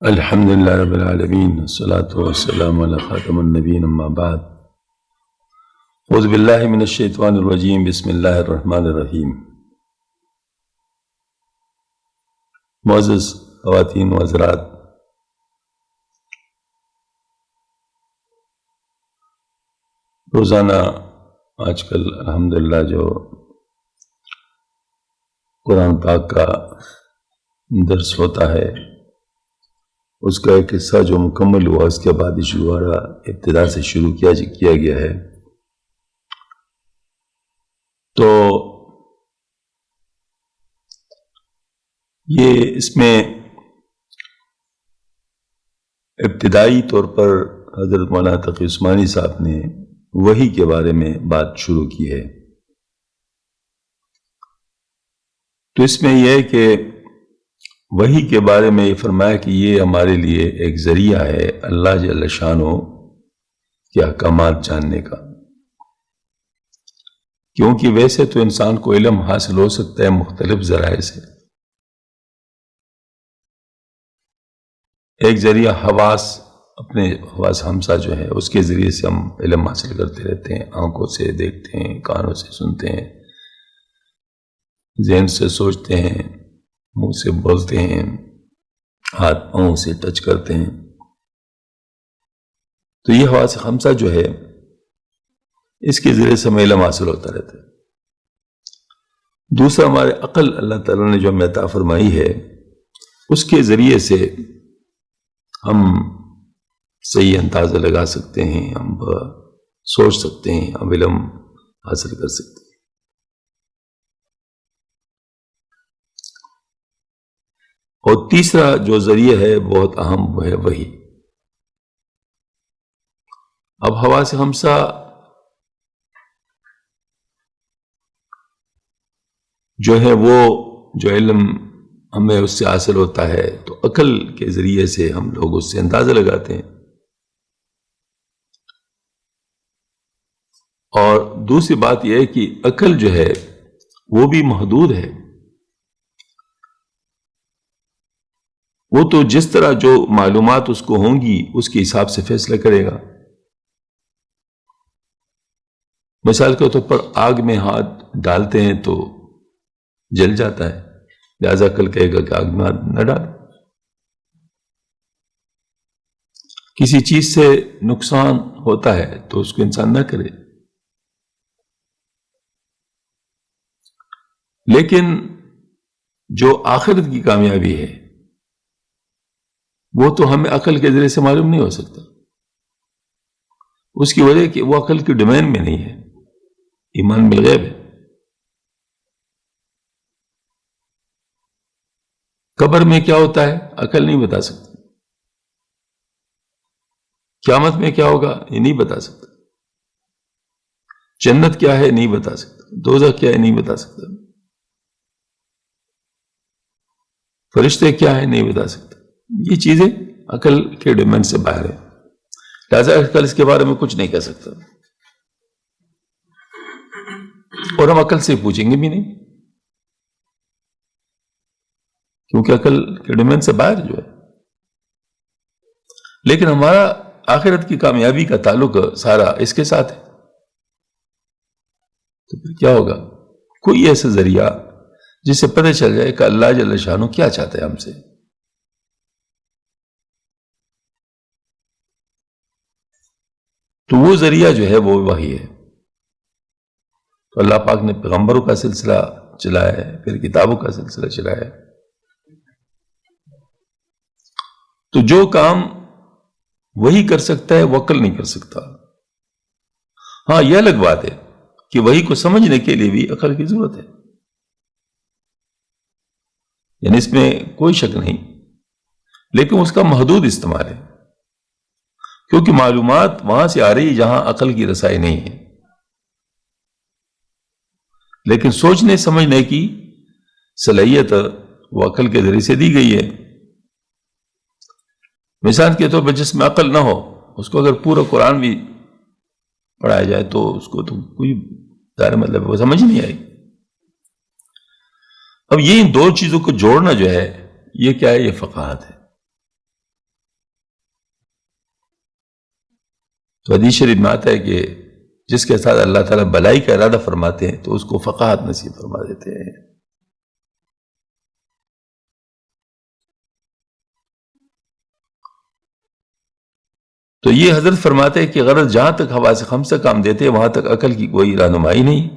الحمد لله رب العالمين والصلاة والسلام على خاتم النبيين اما بعد اعوذ باللہ من الشیطان الرجیم بسم اللہ الرحمن الرحیم۔ معزز خواتین و حضرات، روزانہ آج کل الحمدللہ جو قرآن پاک کا درس ہوتا ہے اس کا ایک حصہ جو مکمل ہوا اس کے بعد دوبارہ ابتدا سے شروع کیا گیا ہے، تو یہ اس میں ابتدائی طور پر حضرت مولانا تقی عثمانی صاحب نے وحی کے بارے میں بات شروع کی ہے۔ تو اس میں یہ ہے کہ وحی کے بارے میں یہ فرمایا کہ یہ ہمارے لیے ایک ذریعہ ہے اللہ جل شانہ کے احکامات جاننے کا، کیونکہ ویسے تو انسان کو علم حاصل ہو سکتا ہے مختلف ذرائع سے۔ ایک ذریعہ اپنے حواس ہمسا جو ہے اس کے ذریعے سے ہم علم حاصل کرتے رہتے ہیں، آنکھوں سے دیکھتے ہیں، کانوں سے سنتے ہیں، ذہن سے سوچتے ہیں، منہ سے بولتے ہیں، ہاتھ پاؤں سے ٹچ کرتے ہیں۔ تو یہ حواس خمسہ جو ہے اس کے ذریعے سے ہمیں علم حاصل ہوتا رہتا ہے۔ دوسرا ہمارے عقل اللہ تعالیٰ نے جو ہمیں عطا فرمائی ہے اس کے ذریعے سے ہم صحیح اندازہ لگا سکتے ہیں، ہم سوچ سکتے ہیں، ہم علم حاصل کر سکتے ہیں۔ اور تیسرا جو ذریعہ ہے بہت اہم وہ ہے وحی۔ اب حواس خمسہ جو ہے وہ جو علم ہمیں اس سے حاصل ہوتا ہے تو عقل کے ذریعے سے ہم لوگ اس سے اندازہ لگاتے ہیں، اور دوسری بات یہ ہے کہ عقل جو ہے وہ بھی محدود ہے، وہ تو جس طرح جو معلومات اس کو ہوں گی اس کے حساب سے فیصلہ کرے گا۔ مثال کے طور پر آگ میں ہاتھ ڈالتے ہیں تو جل جاتا ہے، لہذا عقل کہے گا کہ آگ میں ہاتھ نہ ڈال۔ کسی چیز سے نقصان ہوتا ہے تو اس کو انسان نہ کرے۔ لیکن جو آخرت کی کامیابی ہے وہ تو ہمیں عقل کے ذریعے سے معلوم نہیں ہو سکتا، اس کی وجہ کہ وہ عقل کی ڈومین میں نہیں ہے، ایمان بالغیب ہے۔ قبر میں کیا ہوتا ہے عقل نہیں بتا سکتی، قیامت میں کیا ہوگا یہ نہیں بتا سکتا، جنت کیا ہے نہیں بتا سکتا، دوزخ کیا ہے نہیں بتا سکتا، فرشتے کیا ہے نہیں بتا سکتا۔ یہ چیزیں عقل کے ڈومین سے باہر ہے، لہذا عقل اس کے بارے میں کچھ نہیں کہہ سکتا، اور ہم عقل سے پوچھیں گے بھی نہیں، کیونکہ عقل کے ڈومین سے باہر جو ہے۔ لیکن ہمارا آخرت کی کامیابی کا تعلق سارا اس کے ساتھ ہے، تو پھر کیا ہوگا؟ کوئی ایسا ذریعہ جس سے پتہ چل جائے کہ اللہ جل شانہ کیا چاہتا ہے ہم سے۔ تو وہ ذریعہ جو ہے وہ وحی ہے۔ تو اللہ پاک نے پیغمبروں کا سلسلہ چلایا ہے، پھر کتابوں کا سلسلہ چلایا ہے۔ تو جو کام وہی کر سکتا ہے وہ عقل نہیں کر سکتا۔ ہاں یہ الگ بات ہے کہ وحی کو سمجھنے کے لیے بھی عقل کی ضرورت ہے، یعنی اس میں کوئی شک نہیں، لیکن اس کا محدود استعمال ہے، کیونکہ معلومات وہاں سے آ رہی جہاں عقل کی رسائی نہیں ہے، لیکن سوچنے سمجھنے کی صلاحیت وہ عقل کے ذریعے سے دی گئی ہے۔ مثال کے طور پر جس میں عقل نہ ہو اس کو اگر پورا قرآن بھی پڑھایا جائے تو اس کو تو کوئی ظاہر مطلب وہ سمجھ نہیں آئے گی۔ اب یہ ان دو چیزوں کو جوڑنا جو ہے یہ کیا ہے؟ یہ فقاہت ہے۔ تو حدیث شریف میں آتا ہے کہ جس کے ساتھ اللہ تعالیٰ بلائی کا ارادہ فرماتے ہیں تو اس کو فقاہت نصیب فرما دیتے ہیں. تو یہ حضرت فرماتے ہیں کہ غرض جہاں تک حواس خمسہ کام دیتے ہیں وہاں تک عقل کی کوئی رہنمائی نہیں،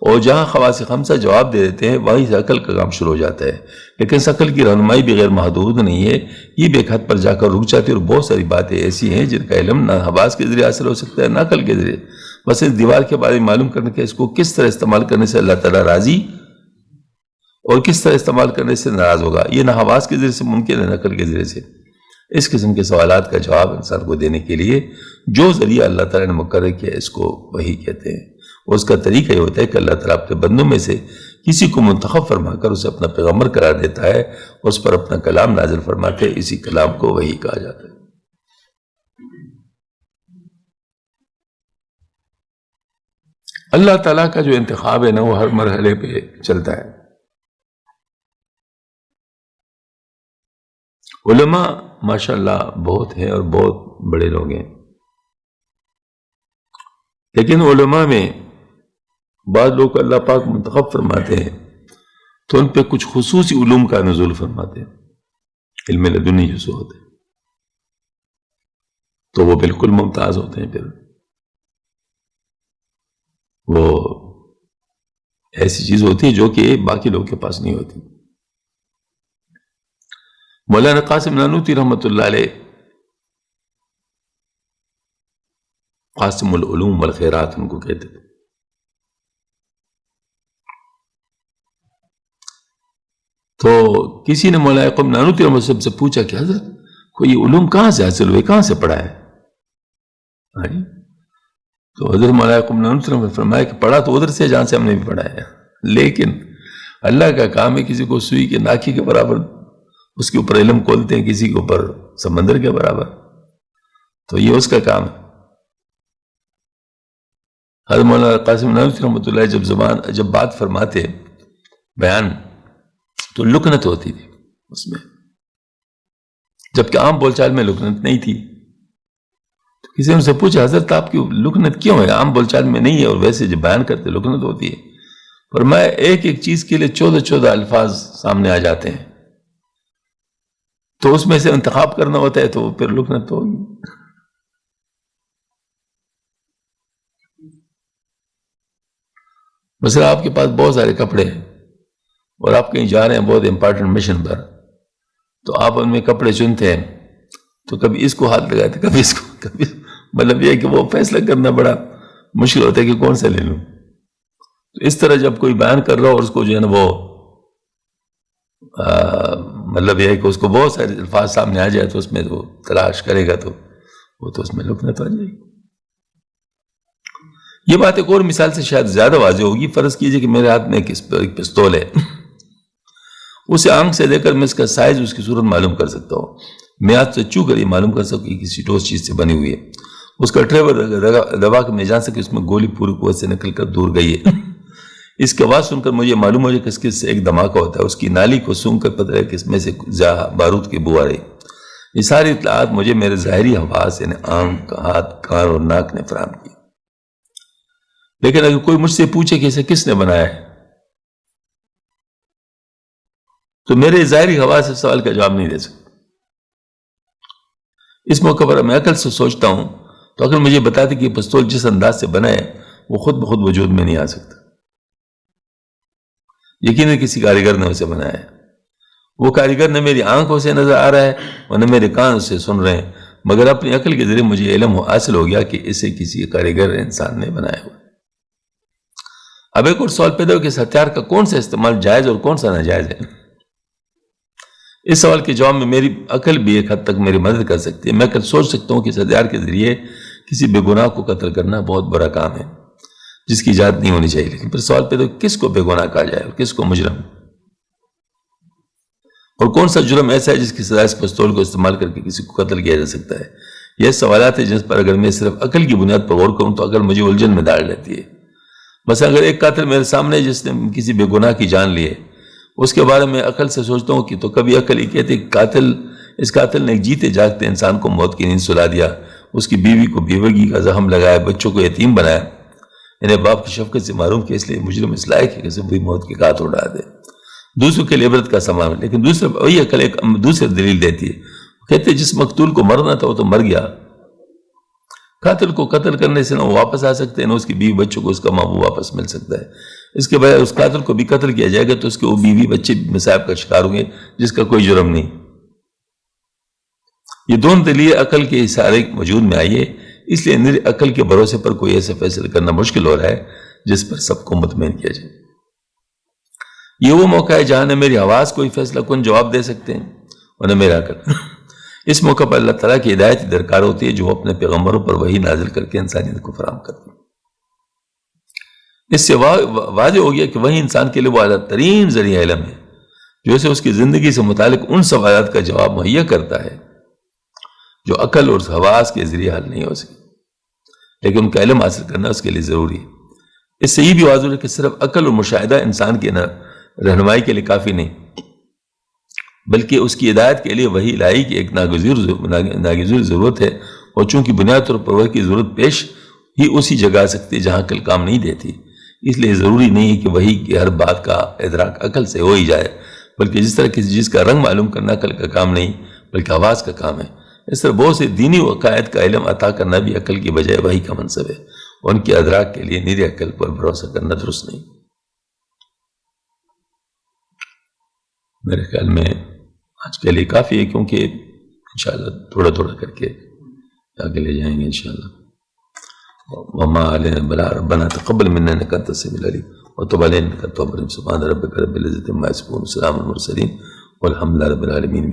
اور جہاں حواس خمسہ جواب دے دیتے ہیں وہیں سے عقل کا کام شروع ہو جاتا ہے. لیکن اس عقل کی رہنمائی بھی غیر محدود نہیں ہے، یہ بھی ایک حد پر جا کر رک جاتی ہے، اور بہت ساری باتیں ایسی ہیں جن کا علم نہ حواس کے ذریعے حاصل ہو سکتا ہے نہ عقل کے ذریعے. بس اس دیوار کے بارے میں معلوم کرنے کے اس کو کس طرح استعمال کرنے سے اللہ تعالیٰ راضی اور کس طرح استعمال کرنے سے ناراض ہوگا، یہ نہ حواس کے ذریعے سے ممکن ہے نہ عقل کے ذریعے سے. اس قسم کے سوالات کا جواب انسان کو دینے کے لیے جو ذریعہ اللہ تعالیٰ نے مقرر کیا اس کو وحی کہتے ہیں. اور اس کا طریقہ یہ ہوتا ہے کہ اللہ تعالیٰ اپنے بندوں میں سے کسی کو منتخب فرما کر اسے اپنا پیغمبر قرار دیتا ہے، اس پر اپنا کلام نازل فرماتے ہیں، اسی کلام کو وحی کہا جاتا ہے. اللہ تعالیٰ کا جو انتخاب ہے نا وہ ہر مرحلے پہ چلتا ہے. علماء ماشاءاللہ بہت ہیں اور بہت بڑے لوگ ہیں، لیکن علماء میں بعض لوگ اللہ پاک منتخب فرماتے ہیں تو ان پہ کچھ خصوصی علوم کا نزول فرماتے ہیں، علم لدنی جسے ہوتے ہیں، تو وہ بالکل ممتاز ہوتے ہیں. پھر وہ ایسی چیز ہوتی ہے جو کہ باقی لوگوں کے پاس نہیں ہوتی. مولانا قاسم نانوتوی رحمۃ اللہ علیہ قاسم العلوم والخیرات ان کو کہتے تھے. تو کسی نے مولانا قاسم نانوتوی رحمۃ اللہ سے پوچھا کہ حضرت کوئی علوم کہاں سے حاصل ہوئے، کہاں سے پڑھا ہے؟ تو حضرت مولانا قاسم نانوتوی رحمۃ اللہ نے فرمایا کہ پڑھا تو ادھر سے جہاں سے ہم نے بھی پڑھا ہے، لیکن اللہ کا کام ہے کسی کو سوئی کے ناکی کے برابر اس کے اوپر علم کھولتے ہیں، کسی کے اوپر سمندر کے برابر، تو یہ اس کا کام ہے. حضرت مولانا قاسم نانوتوی رحمۃ اللہ جب بات فرماتے بیان تو لکنت ہوتی تھی اس میں، جبکہ عام بول چال میں لکنت نہیں تھی. تو کسی نے ان سے پوچھا حضرت آپ کی لکنت کیوں ہے، عام بول چال میں نہیں ہے اور ویسے جب بیان کرتے لکنت ہوتی ہے؟ فرمایا ایک ایک چیز کے لیے 14 الفاظ سامنے آ جاتے ہیں، تو اس میں سے انتخاب کرنا ہوتا ہے تو پھر لکنت تو ہوگی. مثلا آپ کے پاس بہت سارے کپڑے ہیں اور آپ کہیں جا رہے ہیں بہت امپارٹنٹ مشن پر، تو آپ ان میں کپڑے چنتے ہیں تو کبھی اس کو ہاتھ لگاتے کبھی اس کو، کبھی مطلب یہ کہ وہ فیصلہ کرنا بڑا مشکل ہوتا ہے کہ کون سا لے لوں. تو اس طرح جب کوئی بیان کر رہا ہو اور اس کو جو ہے نا وہ مطلب یہ ہے کہ اس کو بہت سارے الفاظ سامنے آ جائے تو اس میں وہ تلاش کرے گا تو وہ تو اس میں لکنت آ جائے گی. یہ بات ایک اور مثال سے شاید زیادہ واضح ہوگی. فرض کیجئے کہ میرے ہاتھ میں ایک پستول ہے، اسے آنکھ سے دے کر میں اس کا سائز اس کی صورت معلوم کر سکتا ہوں. میں ہاتھ سے چھو کر یہ معلوم کر سکوں کہ کسی ٹھوس چیز سے بنی ہوئی ہے. اس کا ٹریور دبا کے میں جان سکے اس میں گولی پوری قوت سے نکل کر دور گئی ہے. اس کی آواز سن کر مجھے معلوم ہو جائے کہ اس کے سے ایک دھماکہ ہوتا ہے، اس کی نالی کو سونگھ کر پتہ ہے کہ اس میں سے بارود کی بو آ رہی. یہ ساری اطلاعات مجھے میرے ظاہری حواس یعنی آنکھ، ہاتھ، کان اور ناک نے فراہم کی. لیکن اگر کوئی مجھ سے پوچھے کہ اسے کس نے بنایا ہے تو میرے ظاہری حواس سے سوال کا جواب نہیں دے سکتا. اس موقع پر میں عقل سے سوچتا ہوں تو اگر مجھے بتاتے کہ یہ پستول جس انداز سے بنا ہے وہ خود بخود وجود میں نہیں آ سکتا. یقیناً کسی کاریگر نے اسے بنایا ہے. وہ کاریگر نہ میری آنکھوں سے نظر آ رہا ہے اور نہ میرے کان اسے سن رہے ہیں، مگر اپنی عقل کے ذریعے مجھے علم حاصل ہو گیا کہ اسے کسی کاریگر انسان نے بنایا ہوا. اب ایک اور سوال پیدا ہو کہ اس ہتھیار کا کون سا استعمال جائز اور کون سا ناجائز ہے. اس سوال کے جواب میں میری عقل بھی ایک حد تک میری مدد کر سکتی ہے. میں کل سوچ سکتا ہوں کہ اس ہتھیار کے ذریعے کسی بے گناہ کو قتل کرنا بہت بڑا کام ہے جس کی اجازت نہیں ہونی چاہیے. لیکن پھر سوال پیدا ہو کس کو بے گناہ کہا جائے اور کس کو مجرم، اور کون سا جرم ایسا ہے جس کی سزا اس پستول کو استعمال کر کے کسی کو قتل کیا جا سکتا ہے. یہ سوالات ہیں جس پر اگر میں صرف عقل کی بنیاد پر غور کروں تو عقل مجھے الجھن میں ڈال لیتی ہے. بس اگر ایک قاتل میرے سامنے جس نے کسی بے گناہ کی جان لی ہے اس کے بارے میں عقل سے سوچتا ہوں کہ تو کبھی عقل یہ کہتی ہے کہ اس قاتل نے ایک جیتے جاگتے انسان کو موت کی نیند سلا دیا اس کی بیوی کو بیوگی کا زخم لگایا، بچوں کو یتیم بنایا، انہیں باپ کی شفقت سے محروم کیا، اس لیے مجرم اس لائق ہے کہ اسے بھی موت کے ہاتھ اڑا دے۔ دوسروں کے لیے عبرت کا سامان ہے، لیکن دوسرے وہی عقل ایک دوسرے دلیل دیتی ہے، کہتے جس مقتول کو مرنا تھا وہ تو مر گیا، قاتل کو قتل کرنے سے نہ وہ واپس آ سکتے ہیں، نہ اس کی بیوی بچوں کو اس کا محبوب واپس مل سکتا ہے۔ اس کے بجائے اس قاتل کو بھی قتل کیا جائے گا تو اس کے وہ بیوی بچے مصائب کا شکار ہوں گے جس کا کوئی جرم نہیں۔ یہ دونوں دلیل عقل کے اشارے وجود میں آئی ہے، اس لیے نری عقل کے بھروسے پر کوئی ایسا فیصلہ کرنا مشکل ہو رہا ہے جس پر سب کو مطمئن کیا جائے۔ یہ وہ موقع ہے جہاں نہ میری حواس کوئی فیصلہ کن جواب دے سکتے ہیں اور نہ میرا عقل۔ اس موقع پر اللہ تعالیٰ کی ہدایت درکار ہوتی ہے جو وہ اپنے پیغمبروں پر وحی نازل کر کے انسانیت کو فراہم کرتے ہیں۔ اس سے واضح ہو گیا کہ وہی انسان کے لیے وہ اعلیٰ ترین ذریعہ علم ہے جو اسے اس کی زندگی سے متعلق ان سوالات کا جواب مہیا کرتا ہے جو عقل اور حواس کے ذریعے حل نہیں ہو سکے، لیکن ان کا علم حاصل کرنا اس کے لیے ضروری ہے۔ اس سے یہ بھی واضح ہے کہ صرف عقل اور مشاہدہ انسان کی رہنمائی کے لیے کافی نہیں، بلکہ اس کی ہدایت کے لیے وحی الہی کی ایک ناگزیر ضرورت ہے، اور چونکہ بنیاد طور پر وحی کی ضرورت پیش ہی اسی جگہ آ سکتی ہے جہاں عقل کام نہیں دیتی، اس لیے ضروری نہیں ہے کہ وحی کی ہر بات کا ادراک عقل سے ہو ہی جائے، بلکہ جس طرح کسی چیز کا رنگ معلوم کرنا عقل کا کام نہیں بلکہ حواس کا کام ہے۔ اس طرح بہت سے دینی عقائد کا علم عطا کرنا بھی عقل کی بجائے وحی کا منصب ہے، اور ان کے ادراک کے لیے نری عقل پر بھروسہ کرنا درست نہیں۔ میرے خیال میں آج کے لیے کافی ہے، کیونکہ انشاءاللہ تھوڑا تھوڑا کر کے آگے لے جائیں گے انشاءاللہ۔ وما علینا بلا ربنا تقبل منا انک انت السمیع العلیم وتب علینا انک انت التواب الرحیم۔ سبحان ربک رب العزۃ عما یصفون، وسلام علی المرسلین والحمد للہ رب العالمین۔